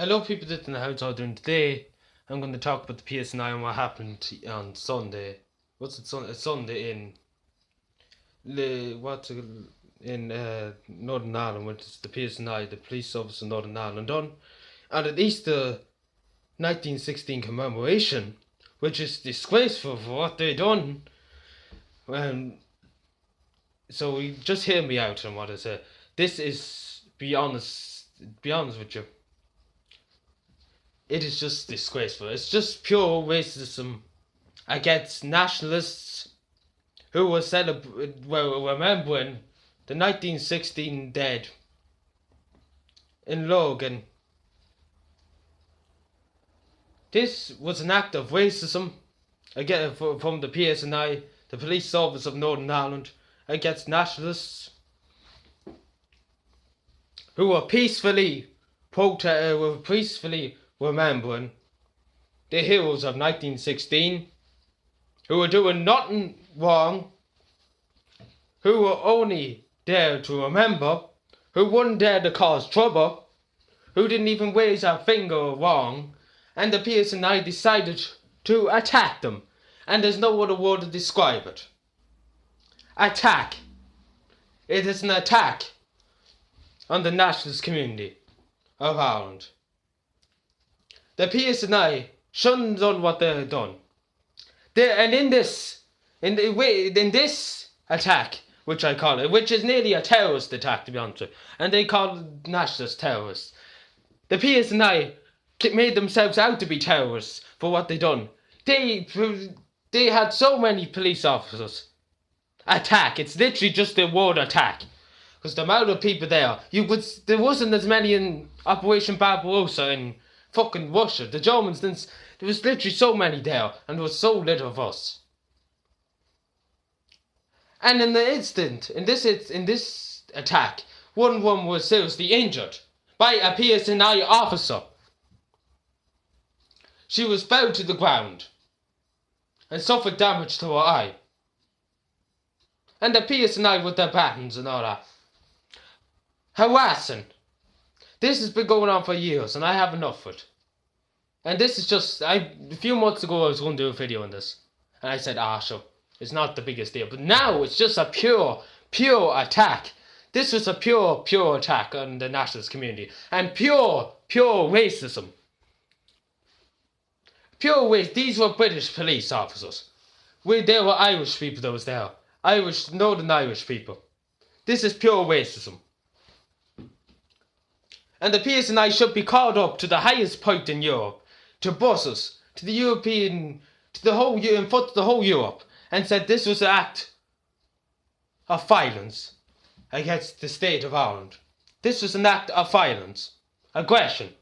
Hello people that in the house are doing today. I'm going to talk about the psni and what happened on Sunday. What's it Sunday? It's Sunday in Northern Ireland, which is the psni, the police officer in Northern Ireland done. And at least the 1916 commemoration, which is disgraceful for what they done. So you just hear me out on what I say. This is, be honest with you, it is just disgraceful. It's just pure racism against nationalists who were remembering the 1916 dead in Largan. This was an act of racism again from the psni, the police service of Northern Ireland, against nationalists who were peacefully remembering the heroes of 1916, who were doing nothing wrong, who were only there to remember, who wouldn't dare to cause trouble, who didn't even raise a finger wrong, and the psni decided to attack them. And there's no other word to describe it. Attack. It is an attack on the nationalist community of Ireland. The psni shouldn't have done what they had done. In this attack, which I call it, which is nearly a terrorist attack to be honest with you, and they call it nationalist terrorists. The psni made themselves out to be terrorists for what they done. They had so many police officers attack. It's literally just the word attack. Because the amount of people there wasn't as many in Operation Barbarossa in fucking Russia. The Germans didn't. There was literally so many there, and there was so little of us. And in this attack, one woman was seriously injured by a psni officer. She was fell to the ground and suffered damage to her eye. And the psni with their batons and all that. Harassing. This has been going on for years, and I have enough of it. And this is just, a few months ago I was going to do a video on this. And I said, sure, it's not the biggest deal. But now it's just a pure attack. This was a pure attack on the nationalist community. And pure racism. These were British police officers. There were Irish people that was there. Northern Irish people. This is pure racism. And the psni should be called up to the highest point in Europe, to Brussels, to the whole Europe, and said this was an act of violence against the state of Ireland. This was an act of violence, aggression.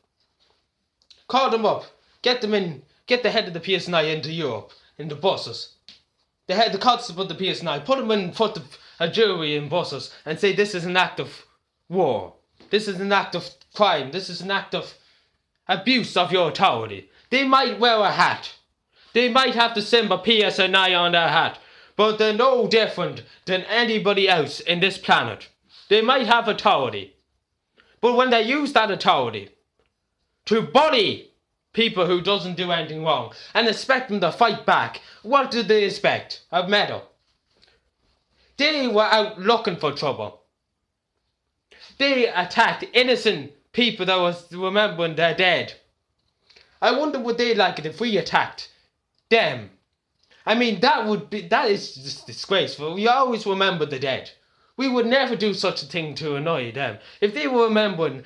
Call them up, get the head of the psni into Europe, into Brussels. The constable of the psni, put him in front of a jury in Brussels and say this is an act of war. This is an act of crime. This is an act of abuse of your authority. They might wear a hat. They might have the symbol psni on their hat. But they're no different than anybody else in this planet. They might have authority. But when they use that authority to bully people who doesn't do anything wrong and expect them to fight back, what do they expect? A medal. They were out looking for trouble. They attacked innocent people that was remembering their dead. I wonder would they like it if we attacked them? I mean, that is just disgraceful. We always remember the dead. We would never do such a thing to annoy them. If they were remembering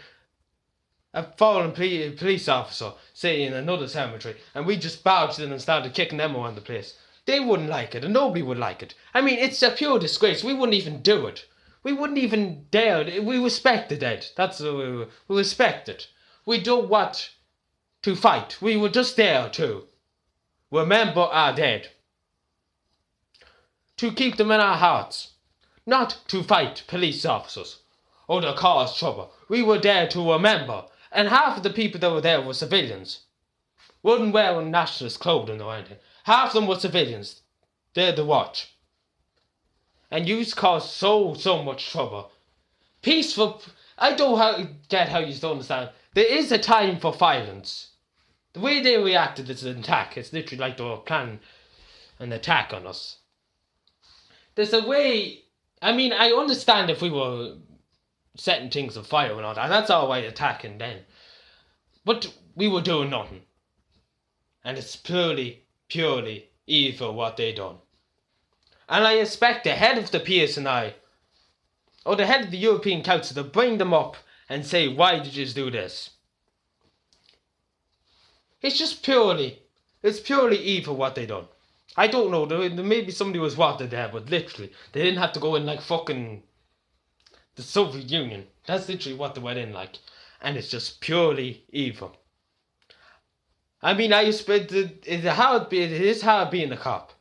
a fallen police officer, say in another cemetery, and we just barged in and started kicking them around the place, they wouldn't like it, and nobody would like it. I mean, it's a pure disgrace. We wouldn't even do it. We wouldn't even dare. We respect the dead. That's we respect it. We don't want to fight. We were just there to remember our dead. To keep them in our hearts. Not to fight police officers or to cause trouble. We were there to remember. And half of the people that were there were civilians. Weren't wearing nationalist clothing or anything. Half of them were civilians. There to watch. And you caused so much trouble. Peaceful. I don't get how you don't understand. There is a time for violence. The way they reacted is an attack. It's literally like they were planning an attack on us. There's a way. I mean, I understand if we were setting things on fire and all that. That's our way of attacking then. But we were doing nothing. And it's purely evil what they done. And I expect the head of the PSNI, or the head of the European Council, to bring them up and say, why did you do this? It's purely evil what they done. I don't know, maybe somebody was wanted there, but literally, they didn't have to go in like fucking the Soviet Union. That's literally what they went in like. And it's just purely evil. I mean, it is hard being a cop.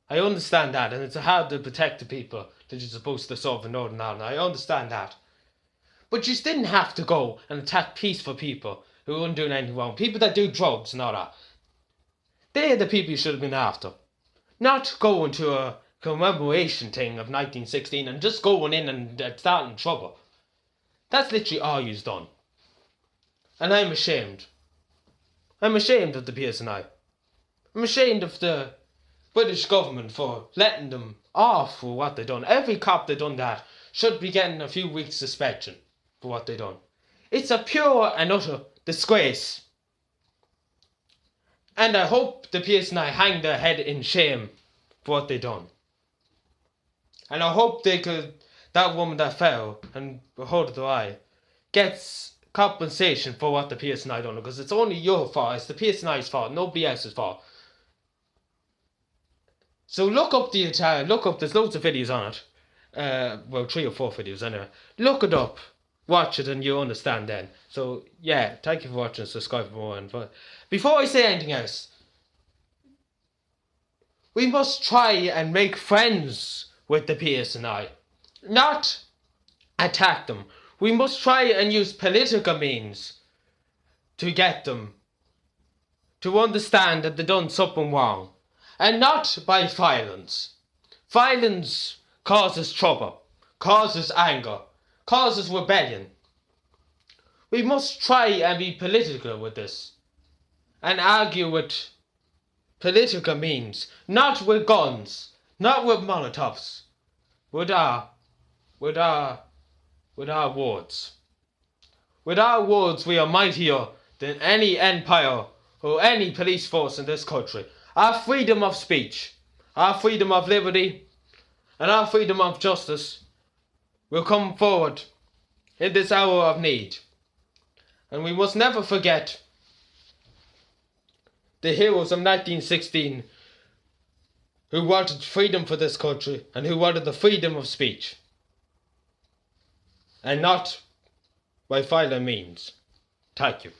I understand that, and it's hard to protect the people that you're supposed to serve in Northern Ireland. I understand that. But you didn't have to go and attack peaceful people who weren't doing anything wrong. People that do drugs and all that. They're the people you should have been after. Not going to a commemoration thing of 1916 and just going in and starting trouble. That's literally all you've done. And I'm ashamed. I'm ashamed of the PSNI. I'm ashamed of the British government for letting them off for what they done. Every cop that done that should be getting a few weeks suspension for what they done. It's a pure and utter disgrace. And I hope the PSNI hang their head in shame for what they done. And I hope that woman that fell and hold her eye gets compensation for what the PSNI done, because it's only your fault. It's the PSNI's fault, nobody else's fault. So look up there's loads of videos on it. Well, 3 or 4 videos anyway. Look it up, watch it, and you'll understand then. So yeah, thank you for watching, subscribe for more. But before I say anything else, we must try and make friends with the PSNI, not attack them. We must try and use political means to get them to understand that they've done something wrong, and not by violence. Violence causes trouble, causes anger, causes rebellion. We must try and be political with this, and argue with political means, not with guns, not with Molotovs, with our words. With our words, we are mightier than any empire or any police force in this country. Our freedom of speech, our freedom of liberty, and our freedom of justice will come forward in this hour of need. And we must never forget the heroes of 1916 who wanted freedom for this country and who wanted the freedom of speech, and not by violent means. Thank you.